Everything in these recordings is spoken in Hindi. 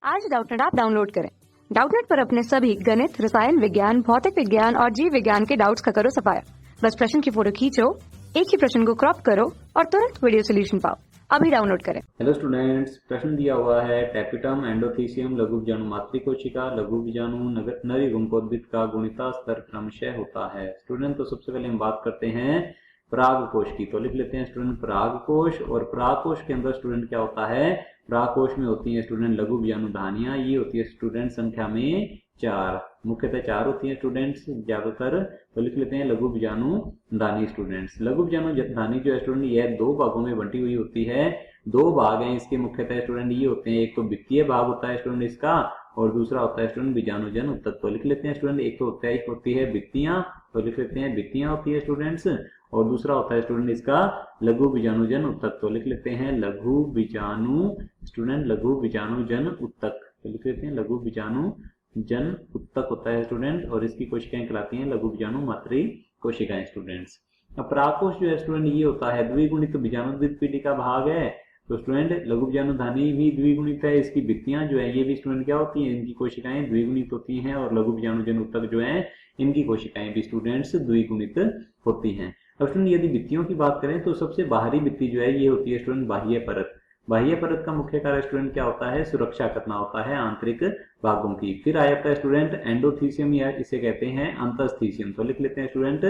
आज डाउटनेट ऐप डाउनलोड करें। डाउटनेट पर अपने सभी गणित, रसायन विज्ञान, भौतिक विज्ञान और जीव विज्ञान के डाउट्स का करो सफाया। बस प्रश्न की फोटो खींचो, एक ही प्रश्न को क्रॉप करो और तुरंत वीडियो सोल्यूशन पाओ। अभी डाउनलोड करें। हेलो स्टूडेंट्स, प्रश्न दिया हुआ है टैपिटम, एंडोथीसियम, लघु बीजाणु मातृकोशिका, लघु बीजाणु नर युग्मकोद्भिद का गुणिता स्तर क्रमशः होता है। स्टूडेंट, तो सबसे पहले हम बात करते हैं परागकोश की। तो लिख लेते हैं स्टूडेंट परागकोश। और परागकोश के अंदर स्टूडेंट क्या होता है, परागकोश में होती है स्टूडेंट लघु बीजाणु धानियां। ये होती है स्टूडेंट संख्या में 4, मुख्यतः 4 होती है स्टूडेंट्स ज्यादातर। तो लिख लेते हैं लघु बीजाणु धानी स्टूडेंट्स। लघु बीजाणु धानी जो है स्टूडेंट यह 2 भागों में बंटी हुई होती है। 2 भाग हैं इसके मुख्यतः स्टूडेंट, ये होते हैं, एक तो वित्तीय भाग होता है स्टूडेंट इसका, और दूसरा होता है स्टूडेंट बीजाणुजन उत्तक। तो लिख लेते हैं स्टूडेंट, एक तो होती है वित्तियां, तो लिख लेते हैं वित्तियां होती है स्टूडेंट्स, और दूसरा होता है स्टूडेंट इसका लघु बीजाणुजन उत्तक। तो लिख लेते हैं लघु बीजाणु स्टूडेंट, लघु बीजाणुजन उत्तक। तो लिख लेते हैं लघु बीजाणु जन उत्तक होता है स्टूडेंट, और इसकी कोशिकाएं कहलाती हैं लघु बीजाणु मातृ कोशिकाएं स्टूडेंट्स। अब परागकोश जो है स्टूडेंट ये होता है द्विगुणित बीजाणुद्विद पीढ़ी का भाग है। तो स्टूडेंट लघु बीजाणु धानी भी द्विगुणित है, इसकी भित्तियां जो है ये भी स्टूडेंट क्या होती हैं, इनकी कोशिकाएं द्विगुणित होती हैं, और लघु बीजाणुजन उत्तक जो है इनकी कोशिकाएं भी स्टूडेंट्स द्विगुणित होती हैं। अब स्टूडेंट यदि भित्तियों की बात करें तो सबसे बाहरी भित्ति जो है ये होती है स्टूडेंट बाह्य परत। बाह्य परत का मुख्य कार्य स्टूडेंट क्या होता है, सुरक्षा करना होता है आंतरिक भागों की। फिर आ जाता है स्टूडेंट एंडोथीसियम, या इसे कहते हैं अंतस्थीसियम। तो लिख लेते हैं स्टूडेंट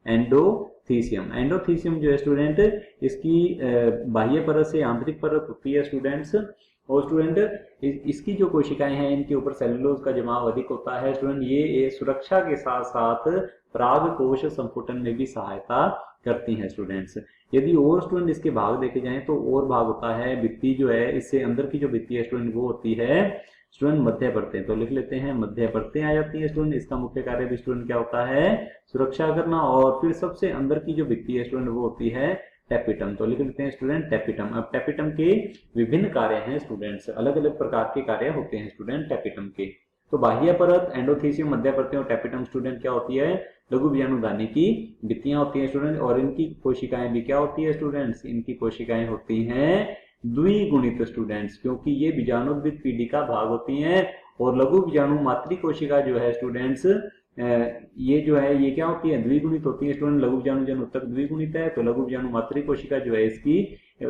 एंडोथीसियम। एंडोथीसियम जो है स्टूडेंट इसकी बाह्य परत से आंतरिक परत होती है स्टूडेंट्स। और स्टूडेंट इसकी जो कोशिकाएं हैं इनके ऊपर सेलुलोज का जमाव अधिक होता है स्टूडेंट। ये सुरक्षा के साथ साथ परागकोश संपुटन में भी सहायता करती हैं स्टूडेंट्स। यदि और स्टूडेंट इसके भाग देखे जाएं तो और भाग होता है भित्ति जो है, इससे अंदर की जो भित्ति है स्टूडेंट वो होती है स्टूडेंट मध्य परतें। तो लिख लेते हैं मध्य परतें आ जाती है स्टूडेंट। इसका मुख्य कार्य भी स्टूडेंट क्या होता है, सुरक्षा करना। और फिर सबसे अंदर की जो भित्ति है स्टूडेंट वो होती है टैपिटम। तो लिख लेते हैं स्टूडेंट टैपिटम। अब टैपिटम के विभिन्न कार्य हैं स्टूडेंट्स, अलग अलग प्रकार के कार्य होते हैं स्टूडेंट टैपिटम के। तो बाह्य परत एंडोथीसियम, मध्य परतें और टैपिटम स्टूडेंट क्या होती है, लघु बीजाणु धानी की भित्तियां होती है स्टूडेंट। और इनकी कोशिकाएं भी क्या होती है स्टूडेंट्स, इनकी कोशिकाएं होती हैं द्विगुणित स्टूडेंट्स, क्योंकि ये बीजाणुद्विद पीढ़ी का भाग होती हैं। और लघु बीजाणु मातृ कोशिका जो है स्टूडेंट्स ये जो है ये क्या होती है, द्विगुणित होती है स्टूडेंट। लघु बीजाणुजन उत्तक द्विगुणित है, तो लघु बीजाणु मातृ कोशिका जो है इसकी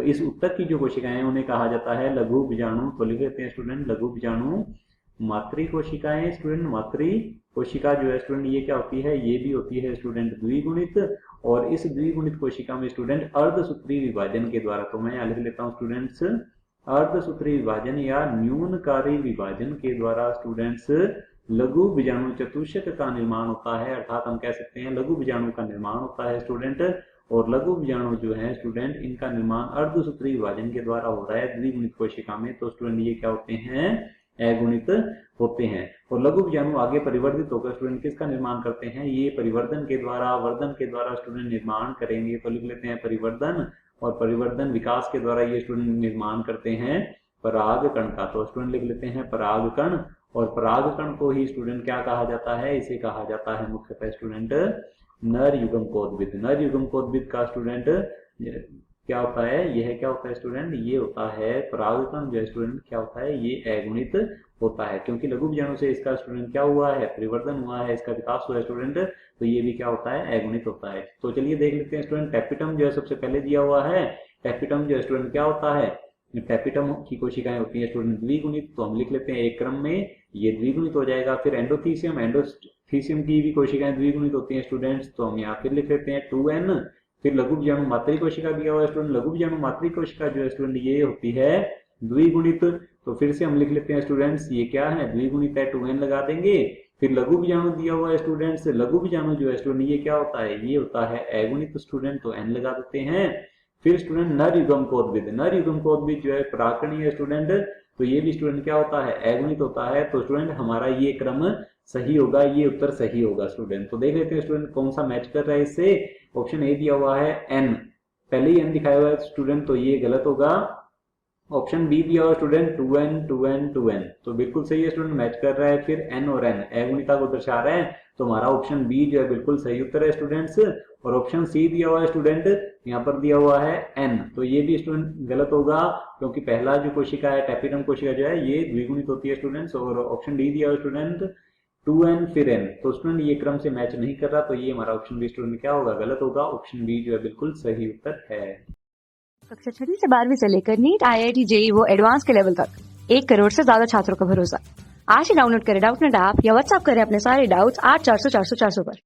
इस उत्तक की जो कोशिकाएं उन्हें कहा जाता है लघु बीजाणु। तो लिख लेते हैं स्टूडेंट लघु बीजाणु मातृ कोशिकाएं स्टूडेंट। मातृ कोशिका जो है स्टूडेंट ये क्या होती है, ये भी होती है स्टूडेंट द्विगुणित। और इस द्विगुणित कोशिका में स्टूडेंट अर्धसूत्री विभाजन के द्वारा, तो मैं यहाँ लिख लेता हूँ स्टूडेंट्स अर्धसूत्री विभाजन या न्यूनकारी विभाजन के द्वारा स्टूडेंट्स लघु बीजाणु चतुष्क का निर्माण होता है। अर्थात हम कह सकते हैं लघु बीजाणु का निर्माण होता है स्टूडेंट। और लघु बीजाणु जो है स्टूडेंट इनका निर्माण अर्धसूत्री विभाजन के द्वारा हो रहा है द्विगुणित कोशिका में। तो स्टूडेंट ये क्या होते हैं, अगुणित होते हैं। और लघु बीजाणु आगे परिवर्तित होकर स्टूडेंट किसका निर्माण करते हैं, ये परिवर्धन के द्वारा, वर्धन के द्वारा स्टूडेंट निर्माण करेंगे। तो लिख लेते हैं परिवर्धन, और परिवर्धन विकास के द्वारा ये स्टूडेंट निर्माण करते हैं परागकण का। तो स्टूडेंट लिख लेते हैं परागकण। और परागकण को ही स्टूडेंट क्या कहा जाता है, इसे कहा जाता है मुख्यतः स्टूडेंट नर युग्मकोद्भिद। नर युग्मकोद्भिद का स्टूडेंट क्या होता है, यह क्या होता है स्टूडेंट, ये होता है परागकण जो है स्टूडेंट क्या होता है, ये अगुणित होता है, क्योंकि लघु बीजाणु से इसका स्टूडेंट क्या हुआ है, परिवर्तन हुआ है, इसका विकास हुआ है स्टूडेंट। तो ये भी क्या होता है, अगुणित होता है। तो चलिए देख लेते हैं स्टूडेंट टैपिटम जो है सबसे पहले दिया हुआ है। टैपिटम जो है स्टूडेंट क्या होता है, टैपिटम की कोशिकाएं होती है स्टूडेंट द्विगुणित। तो हम लिख लेते हैं एक क्रम में ये द्विगुणित हो जाएगा। फिर एंडोथीसियम, एंडोथीसियम की भी कोशिकाएं द्विगुणित होती हैं स्टूडेंट्स। तो हम यहाँ फिर लिख लेते हैं 2n। फिर लघु बीजाणु मातृ कोशिका दिया हुआ है स्टूडेंट। लघु बीजाणु मातृ कोशिका जो है स्टूडेंट ये होती है द्विगुणित। तो फिर से हम लिख लेते हैं स्टूडेंट्स ये क्या है, द्विगुणित है, 2n लगा देंगे। फिर लघु बीजाणु दिया हुआ है स्टूडेंट्स। लघु बीजाणु जो है स्टूडेंट ये क्या होता है, ये होता है अगुणित स्टूडेंट, तो n लगा देते हैं। फिर स्टूडेंट नर युग्मकोद्भिद। नर युग्मकोद्भिद जो है परागकणीय है स्टूडेंट। तो ये भी स्टूडेंट क्या होता है, अगुणित होता है। तो स्टूडेंट हमारा ये क्रम सही होगा, ये उत्तर सही होगा स्टूडेंट। तो देख लेते हैं स्टूडेंट कौन सा मैच कर रहा है इससे। ऑप्शन ए दिया हुआ है n, पहले ही n दिखाया हुआ है स्टूडेंट, तो ये गलत होगा। ऑप्शन बी दिया हुआ स्टूडेंट 2n 2n 2n, तो बिल्कुल सही है स्टूडेंट, मैच कर रहा है। फिर n और n अगुणिता को दर्शा रहे हैं, तो हमारा ऑप्शन बी जो है बिल्कुल सही उत्तर है स्टूडेंट्स। और ऑप्शन सी दिया हुआ है स्टूडेंट, यहाँ पर दिया हुआ है n, तो ये भी स्टूडेंट गलत होगा, क्योंकि पहला जो कोशिका है टैपिटम कोशिका जो है ये द्विगुणित होती है स्टूडेंट्स। और ऑप्शन डी दिया हुआ स्टूडेंट 2n फिर n, तो स्टूडेंट ये क्रम से मैच नहीं कर रहा, तो ये हमारा ऑप्शन बी स्टूडेंट क्या होगा, गलत होगा। ऑप्शन बी जो है बिल्कुल सही उत्तर है। कक्षा 6वीं से 12वीं से लेकर नीट, IIT, JEE वो एडवांस के लेवल तक 1 करोड़ से ज्यादा छात्रों का भरोसा। आज ही डाउनलोड करें डाउटनेट ऐप या व्हाट्सएप करें अपने सारे डाउट्स 8400 400 400 पर।